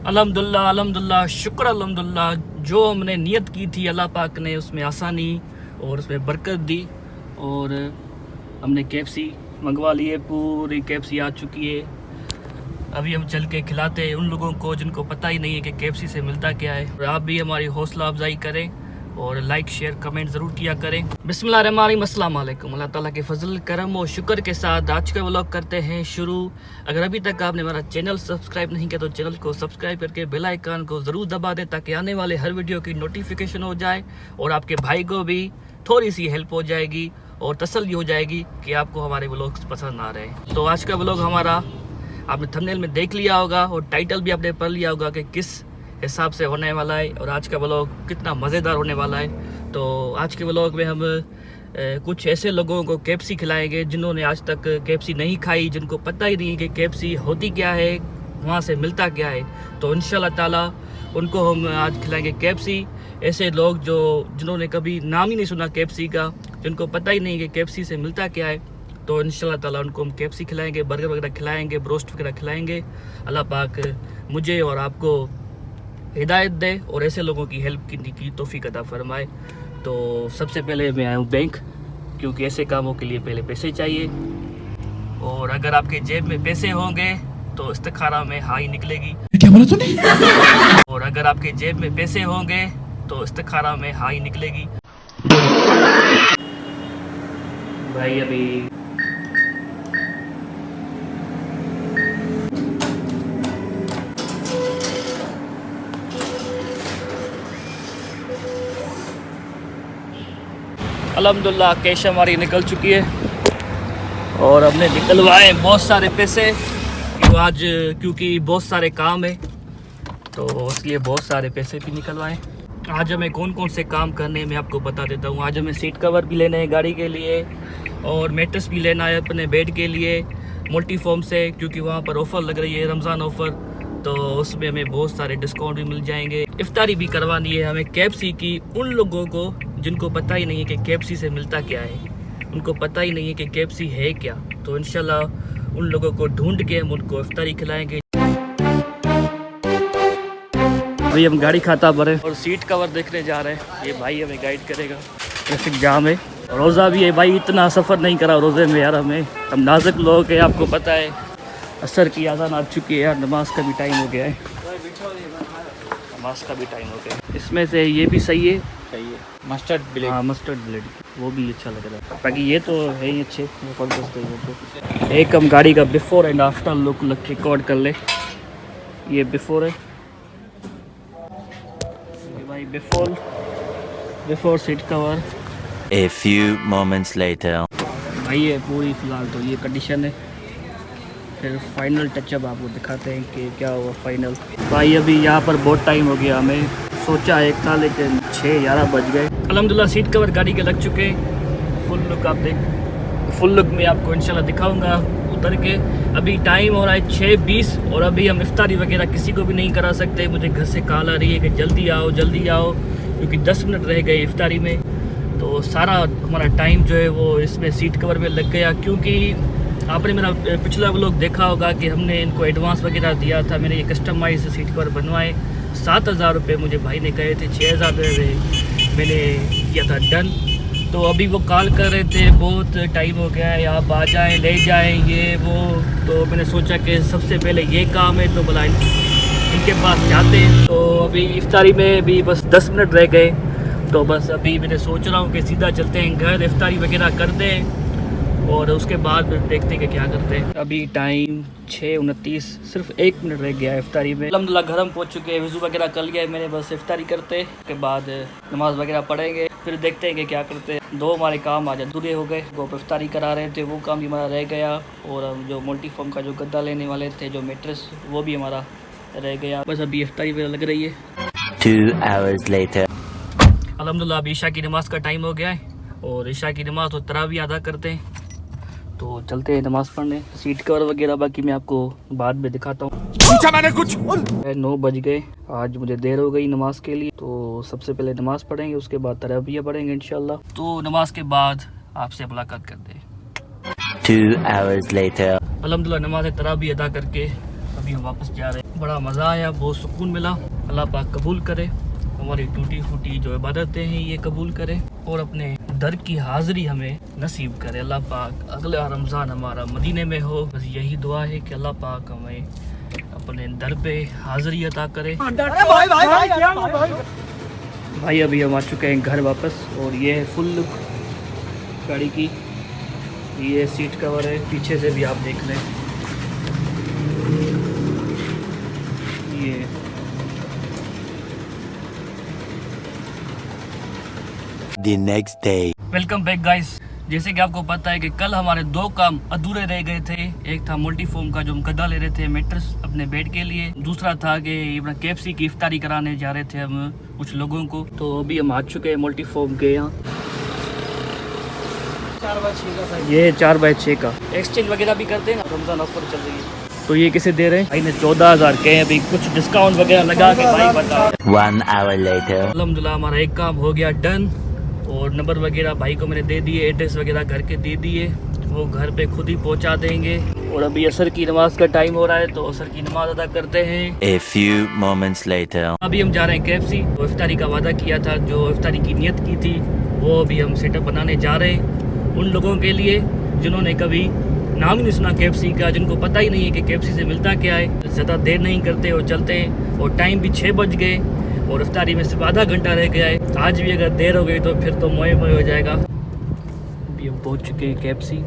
अल्हम्दुलिल्लाह अल्हम्दुलिल्लाह शुक्र अल्हम्दुलिल्लाह। जो हमने नियत की थी अल्लाह पाक ने उसमें आसानी और उसमें बरकत दी और हमने KFC मंगवा लिए। पूरी KFC आ चुकी है। अभी हम चल के खिलाते हैं उन लोगों को जिनको पता ही नहीं है कि KFC से मिलता क्या है। और आप भी हमारी हौसला अफजाई करें और लाइक शेयर कमेंट ज़रूर किया करें। बिस्मिल्लाहिर्रहमानिर्रहीम, अस्सलाम वालेकुम। अल्लाह ताला के फजल करम और शुक्र के साथ आज का व्लॉग करते हैं शुरू। अगर अभी तक आपने हमारा चैनल सब्सक्राइब नहीं किया तो चैनल को सब्सक्राइब करके बेल आइकन को ज़रूर दबा दें ताकि आने वाले हर वीडियो की नोटिफिकेशन हो जाए और आपके भाई को भी थोड़ी सी हेल्प हो जाएगी और तसल्ली हो जाएगी कि आपको हमारे व्लॉग्स पसंद आ रहे हैं। तो आज का व्लॉग हमारा आपने थंबनेल में देख लिया होगा और टाइटल भी आपने पढ़ लिया होगा कि किस हिसाब से होने वाला है और आज का व्लॉग कितना मज़ेदार होने वाला है। तो आज के व्लॉग में हम कुछ ऐसे लोगों को KFC खिलाएंगे जिन्होंने आज तक KFC नहीं खाई, जिनको पता ही नहीं कि KFC होती क्या है, वहाँ से मिलता क्या है। तो इंशाल्लाह ताला उनको हम आज खिलाएंगे KFC। ऐसे लोग जिन्होंने कभी नाम ही नहीं सुना KFC का, जिनको पता ही नहीं कि KFC से मिलता क्या है, तो इंशाल्लाह ताला उनको हम KFC खिलाएंगे, बर्गर वगैरह खिलाएंगे, ब्रोस्ट वगैरह खिलाएंगे। अल्लाह पाक मुझे और आपको हिदायत दे और ऐसे लोगों की हेल्प करने की तौफीक अता फरमाए। तो सबसे पहले मैं आया हूँ बैंक, क्योंकि ऐसे कामों के लिए पहले पैसे चाहिए और अगर आपके जेब में पैसे होंगे तो इस्तिखारा में हाँ ही निकलेगी। क्या बोला तूने? और अगर आपके जेब में पैसे होंगे तो इस्तिखारा में हाँ ही निकलेगी। भाई अभी अल्हम्दुलिल्लाह कैश हमारी निकल चुकी है और हमने निकलवाए बहुत सारे पैसे क्योंकि बहुत सारे काम है तो इसलिए बहुत सारे पैसे भी निकलवाए। आज हमें कौन कौन से काम करने मैं आपको बता देता हूँ। आज हमें सीट कवर भी लेना है गाड़ी के लिए और मैट्रेस भी लेना है अपने बेड के लिए मल्टीफॉर्म से, क्योंकि वहाँ पर ऑफ़र लग रही है, रमज़ान ऑफ़र, तो उसमें हमें बहुत सारे डिस्काउंट भी मिल जाएंगे। इफ्तारी भी करवानी है हमें KFC की उन लोगों को जिनको पता ही नहीं है कि KFC से मिलता क्या है, उनको पता ही नहीं है कि KFC है क्या। तो इंशाल्लाह उन लोगों को ढूंढ के हम उनको इफ्तारी खिलाएंगे। अभी हम गाड़ी खाता भरे और सीट कवर देखने जा रहे हैं। ये भाई हमें गाइड करेगा। ट्रैफिक जाम है, रोज़ा भी है भाई, इतना सफ़र नहीं करा रोज़े में यार। हम नाजुक लोग हैं, आपको पता है। असर की आज़ान आ चुकी है यार, नमाज का भी टाइम हो गया है, नमाज का भी टाइम हो गया। इसमें से ये भी सही है मस्टर्ड ब्लेड। हाँ मस्टर्ड ब्लेड, वो भी अच्छा लग रहा है। बाकी ये तो है ही अच्छे, ज़बरदस्त है वो तो। एक हम गाड़ी का before and after look record कर ले। ये बिफोर है भाई, before seat cover. A few moments later. भाई ये पूरी फ़िलहाल तो ये कंडीशन है, फिर फाइनल टचअप आपको दिखाते हैं कि क्या हुआ फाइनल। भाई अभी यहाँ पर बहुत टाइम हो गया, हमें सोचा एक था लेकिन 6:11 बज गए। अल्हम्दुलिल्लाह सीट कवर गाड़ी के लग चुके हैं। फुल लुक आप देख, फुल लुक में आपको इंशाल्लाह दिखाऊंगा उतर के। अभी टाइम हो रहा है 6:20 और अभी हम इफ्तारी वगैरह किसी को भी नहीं करा सकते। मुझे घर से कॉल आ रही है कि जल्दी आओ क्योंकि 10 मिनट रह गए इफ्तारी में। तो सारा हमारा टाइम जो है वो इसमें सीट कवर में लग गया, क्योंकि आपने मेरा पिछला व्लॉग देखा होगा कि हमने इनको एडवांस वगैरह दिया था। मैंने ये कस्टमाइज सीट कवर बनवाए, 7,000 रुपये मुझे भाई ने कहे थे, 6,000 मैंने किया था डन। तो अभी वो कॉल कर रहे थे, बहुत टाइम हो गया है, आप आ जाएं, ले जाएं, ये वो। तो मैंने सोचा कि सबसे पहले ये काम है तो भला इनके पास जाते हैं। तो अभी इफ्तारी में भी बस 10 मिनट रह गए, तो बस अभी मैंने सोच रहा हूँ कि सीधा चलते हैं घर, इफ्तारी वगैरह करते हैं और उसके बाद फिर देखते हैं कि क्या करते हैं। अभी टाइम 6:29, सिर्फ 1 मिनट रह गया है इफ्तारी में। अल्हम्दुलिल्लाह घर हम पहुँच चुके हैं, वज़ू वगैरह कर लिया है मैंने। बस इफ्तारी करते के बाद नमाज़ वगैरह पढ़ेंगे, फिर देखते हैं कि क्या करते हैं। 2 हमारे काम आज अधूरे हो गए। वो इफ्तारी करा रहे थे, वो काम भी हमारा रह गया, और जो मल्टीफॉर्म का जो गद्दा लेने वाले थे, जो मैट्रेस, वो भी हमारा रह गया। बस अभी इफ्तारी वगैरह लग रही है। 2 hours later. अल्हम्दुलिल्लाह अभी ईशा की नमाज़ का टाइम हो गया है और ईशा की नमाज़ तो तरावी अदा करते हैं, तो चलते हैं नमाज़ पढ़ने। सीट कवर वगैरह बाकी मैं आपको बाद में दिखाता हूँ। मैंने कुछ 9 बज गए, आज मुझे देर हो गई नमाज़ के लिए। तो सबसे पहले नमाज़ पढ़ेंगे, उसके बाद तरावियाँ पढ़ेंगे इंशाल्लाह। तो नमाज़ के बाद आपसे मुलाकात करते हैं। 2 hours later. अल्हम्दुलिल्लाह नमाज़ तरावी अदा करके अभी हम वापस जा रहे हैं। बड़ा मज़ा आया, बहुत सुकून मिला। अल्लाह पाक कबूल करे, हमारी टूटी फूटी जो इबादतें हैं ये कबूल करे और अपने दर की हाज़िरी हमें नसीब करे। अल्लाह पाक अगला रमज़ान हमारा मदीने में हो, बस यही दुआ है कि अल्लाह पाक हमें अपने दर पे हाज़िरी अता करे। भाई अभी हम आ चुके हैं घर वापस और ये है फुल लुक गाड़ी की। ये सीट कवर है, पीछे से भी आप देख लें। ये The next day. Welcome back guys. जैसे कि आपको पता है कि कल हमारे 2 काम अधूरे रह गए थे। एक था मल्टीफॉर्म का जो हम गद्दा ले रहे थे मैट्रेस अपने बेड के लिए, दूसरा था कि अपना KFC की इफ्तारी कराने जा रहे थे हम कुछ लोगों को। तो अभी हम आ चुके हैं मल्टीफॉर्म के यहाँ। 4x6 ये 4x6 का एक्सचेंज वगैरह भी करते हैं, रमजान ऑफर चल रही है। तो ये किसे दे रहे हैं? भाई ने 14,000 के हैं, अभी कुछ डिस्काउंट वगैरह लगा के भाई बता। 1 hour later. अल्हम्दुलिल्लाह हमारा एक काम हो गया डन और नंबर वगैरह भाई को मैंने दे दिए, एड्रेस वगैरह घर के दे दिए, वो घर पे खुद ही पहुंचा देंगे। और अभी असर की नमाज का टाइम हो रहा है तो असर की नमाज अदा करते हैं। A few moments later. अभी हम जा रहे हैं KFC। वो इफ्तारी का वादा किया था, जो इफ्तारी की नियत की थी वो अभी हम सेटअप बनाने जा रहे हैं उन लोगों के लिए जिन्होंने कभी नाम ही नहीं सुना KFC का, जिनको पता ही नहीं है कि KFC से मिलता क्या है। ज़्यादा देर नहीं करते और चलते हैं। और टाइम भी 6 बज गए और इफ्तारी में सिर्फ आधा घंटा रह गया है। आज भी अगर देर हो गई तो फिर तो मोए मोए हो जाएगा। अभी हम पहुंच चुके हैं KFC।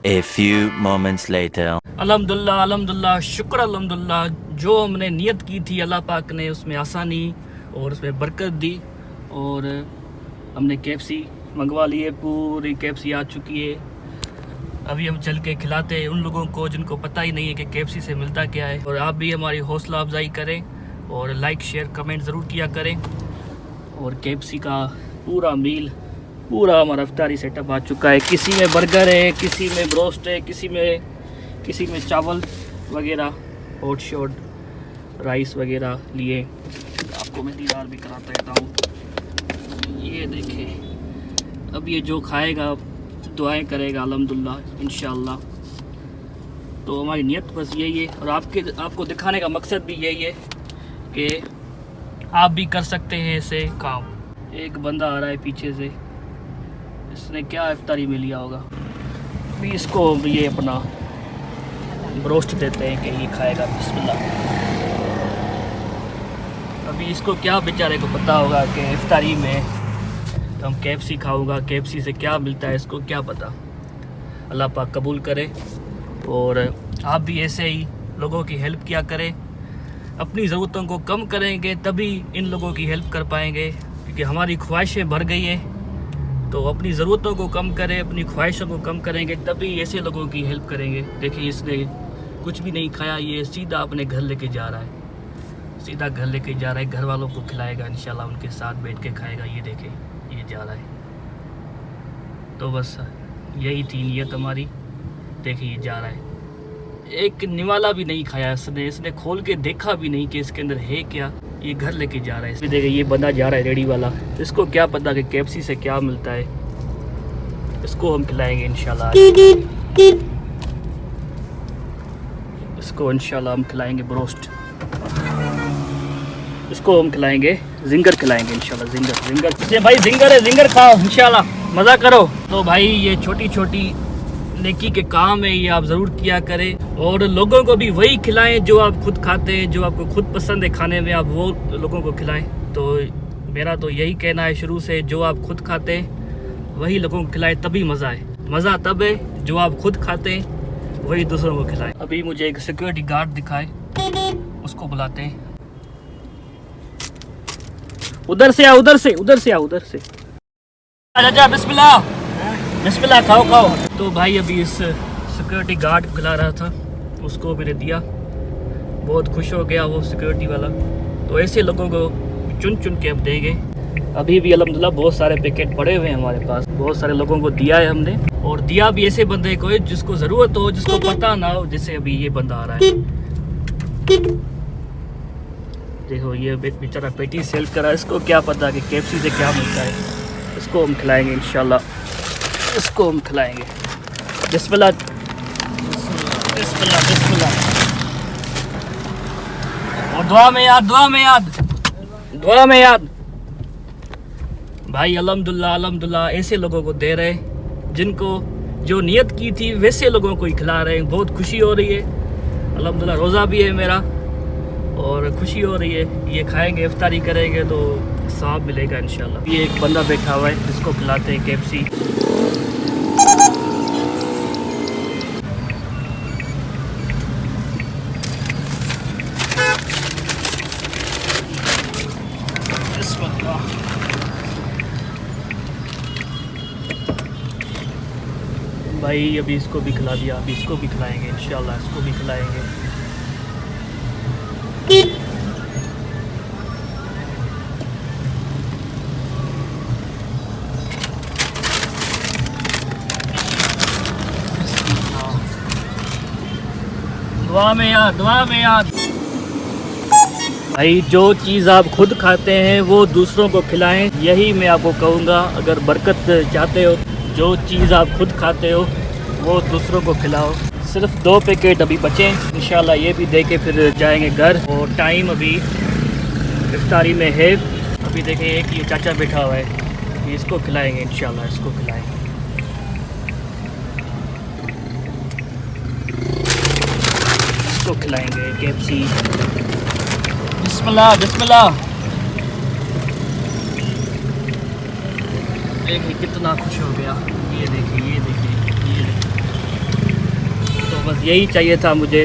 A few moments later. अल्हम्दुलिल्लाह अल्हम्दुलिल्लाह शुक्र अल्हम्दुलिल्लाह, जो हमने नियत की थी अल्लाह पाक ने उसमें आसानी और उसमें बरकत दी और हमने KFC मंगवा लिए। पूरी KFC आ चुकी है। अभी हम चल के खिलाते हैं उन लोगों को जिनको पता ही नहीं है कि KFC से मिलता क्या है। और आप भी हमारी हौसला अफजाई करें और लाइक शेयर कमेंट ज़रूर किया करें। और KFC का पूरा मील, पूरा हमारा इफ्तारी सेटअप आ चुका है। किसी में बर्गर है, किसी में ब्रोस्ट है, किसी में चावल वगैरह, हॉट शॉट राइस वगैरह लिए। आपको मैं दीदार भी कराता रहता हूँ। ये देखें, अब ये जो खाएगा दुआएं करेगा अल्हम्दुलिल्लाह इंशाअल्लाह। तो हमारी नियत बस यही है और आपको दिखाने का मकसद भी यही है कि आप भी कर सकते हैं ऐसे काम। एक बंदा आ रहा है पीछे से, इसने क्या इफ्तारी में लिया होगा। अभी इसको ये अपना ब्रोस्ट देते हैं कि ये खाएगा। बिस्मिल्लाह। अभी इसको क्या बेचारे को पता होगा कि इफ्तारी में तो हम KFC खाऊंगा, KFC से क्या मिलता है इसको क्या पता। अल्लाह पाक कबूल करे और आप भी ऐसे ही लोगों की हेल्प किया करें। अपनी ज़रूरतों को कम करेंगे तभी इन लोगों की हेल्प कर पाएंगे, क्योंकि हमारी ख्वाहिशें भर गई है। तो अपनी ज़रूरतों को कम करें, अपनी ख्वाहिशों को कम करेंगे तभी ऐसे लोगों की हेल्प करेंगे। देखिए इसने कुछ भी नहीं खाया, ये सीधा अपने घर लेके जा रहा है, सीधा घर लेके जा रहा है। घर वालों को खिलाएगा इंशाल्लाह, उनके साथ बैठ के खाएगा। ये देखे ये जा रहा है। तो बस यही थी नियत हमारी। देखिए ये जा रहा है, एक निवाला भी नहीं खाया इसने खोल के देखा भी नहीं कि इसके अंदर है क्या। ये घर लेके जा रहा है। देखिए ये बंदा जा रहा है रेडी वाला, इसको क्या पता कि KFC से क्या मिलता है। इसको हम खिलाएंगे इंशाल्लाह। इसको इंशाल्लाह हम खिलाएंगे ब्रोस्ट, इसको हम खिलाएंगे जिंगर, खिलाएंगे इंशाल्लाह जिंगर। ये भाई जिंगर है, जिंगर खाओ इंशाल्लाह, मज़ा करो। तो भाई ये छोटी छोटी नेकी के काम है, ये आप ज़रूर किया करें और लोगों को भी वही खिलाएं जो आप खुद खाते हैं, जो आपको खुद पसंद है खाने में, आप वो लोगों को खिलाएं। तो मेरा तो यही कहना है शुरू से, जो आप खुद खाते हैं वही लोगों को खिलाएं, तभी मज़ा है। मज़ा तब है जो आप खुद खाते हैं वही दूसरों को खिलाएं। अभी मुझे एक सिक्योरिटी गार्ड दिखाए, उसको बुलाते हैं। उधर से आ, उधर से आ, उधर से जा। बिस्मिल्लाह बिस्मिल्लाह, खाओ खाओ। तो भाई अभी इस सिक्योरिटी गार्ड को खिला रहा था, उसको मैंने दिया, बहुत खुश हो गया वो सिक्योरिटी वाला। तो ऐसे लोगों को चुन चुन के अब देंगे। अभी भी अल्हम्दुलिल्लाह बहुत सारे पैकेट पड़े हुए हैं हमारे पास, बहुत सारे लोगों को दिया है हमने। और दिया भी ऐसे बंदे को जिसको ज़रूरत हो, जिसको पता ना हो। जैसे अभी ये बंदा आ रहा है, देखो ये बेचारा पेटी सेल करा, इसको क्या पता कि KFC से क्या मिलता है। इसको हम खिलाएंगे इंशाल्लाह, इसको हम खिलाएंगे। बिस्मिल्लाह बिस्मिल्लाह बिस्मिल्लाह। और दुआ में याद, दुआ में याद, दुआ में याद। भाई अल्हम्दुलिल्लाह अल्हम्दुलिल्लाह, ऐसे लोगों को दे रहे जिनको जो नियत की थी वैसे लोगों को ही खिला रहे हैं। बहुत खुशी हो रही है अल्हम्दुलिल्लाह। रोज़ा भी है मेरा और खुशी हो रही है। ये खाएंगे, इफ्तारी करेंगे तो सवाब मिलेगा इंशाल्लाह। ये एक बंदा बैठा हुआ है जिसको खिलाते हैं KFC। भाई अभी इसको भी खिला दिया, अभी इसको भी खिलाएंगे इंशाल्लाह, इसको भी खिलाएंगे। दुआ में याद, दुआ में याद। भाई जो चीज़ आप खुद खाते हैं वो दूसरों को खिलाएं, यही मैं आपको कहूँगा। अगर बरकत चाहते हो, जो चीज़ आप खुद खाते हो वो दूसरों को खिलाओ। सिर्फ 2 पैकेट अभी बचे, इंशाल्लाह ये भी दे के फिर जाएंगे घर। और टाइम अभी इफ्तारी में है। अभी देखें एक ये चाचा बैठा हुआ है, ये इसको खिलाएंगे इंशाल्लाह, इसको खिलाएंगे। इसको खिलाएंगे KFC। बिस्मिल्लाह बिस्मिल्लाह। देखिए कितना खुश हो गया, ये देखिए ये देखिए ये देखिए। तो बस यही चाहिए था मुझे।